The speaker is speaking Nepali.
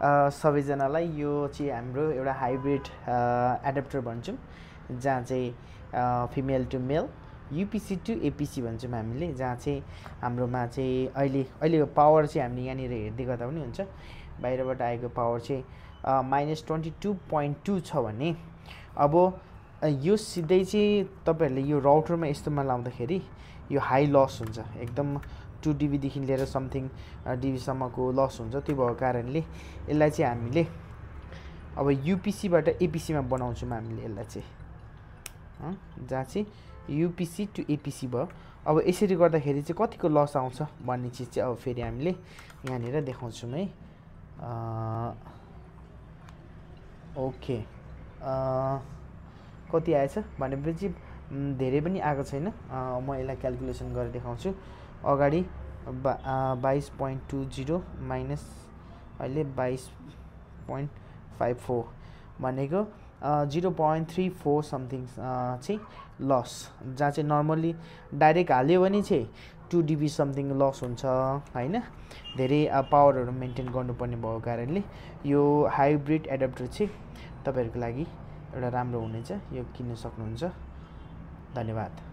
सबैजनालाई यो चाहिँ हाम्रो एउटा हाइब्रिड एडाप्टर भन्छौँ, जहाँ चाहिँ फिमेल टु मेल युपिसी टु एपिसी भन्छौँ हामीले, जहाँ चाहिँ हाम्रोमा चाहिँ अहिलेको पावर चाहिँ हामीले यहाँनिर हेर्दै गर्दा पनि हुन्छ। बाहिरबाट आएको पावर चाहिँ -22.2 छ भने अब यो सिधै चाहिँ तपाईँहरूले यो राउटरमा यस्तोमा लाउँदाखेरि यो हाई लस हुन्छ, एकदम 2 DBदेखि लिएर समथिङ डिबीसम्मको लस हुन्छ। त्यो भएको कारणले यसलाई चाहिँ हामीले अब युपिसीबाट एपिसीमा बनाउँछौँ हामीले यसलाई चाहिँ, जहाँ चाहिँ युपिसी टु एपिसी भयो। अब यसरी गर्दाखेरि चाहिँ कतिको लस आउँछ भन्ने चिज चाहिँ अब फेरि हामीले यहाँनिर देखाउँछौँ है। ओके, कति आएछ भनेपछि धेरै पनि आएको छैन। म यसलाई क्यालकुलेसन गरेर देखाउँछु। अगाडि 22.20 माइनस अहिले 22.54 भनेको 0.34 समथिङ चाहिँ लस, जहाँ चाहिँ नर्मल्ली डाइरेक्ट हाल्यो भने चाहिँ 2 DB समथिङ लस हुन्छ होइन। धेरै पावरहरू मेन्टेन गर्नुपर्ने भएको कारणले यो हाइब्रिड एडाप्टर चाहिँ तपाईँहरूको लागि एउटा राम्रो हुनेछ, यो किन्न सक्नुहुन्छ। धन्यवाद।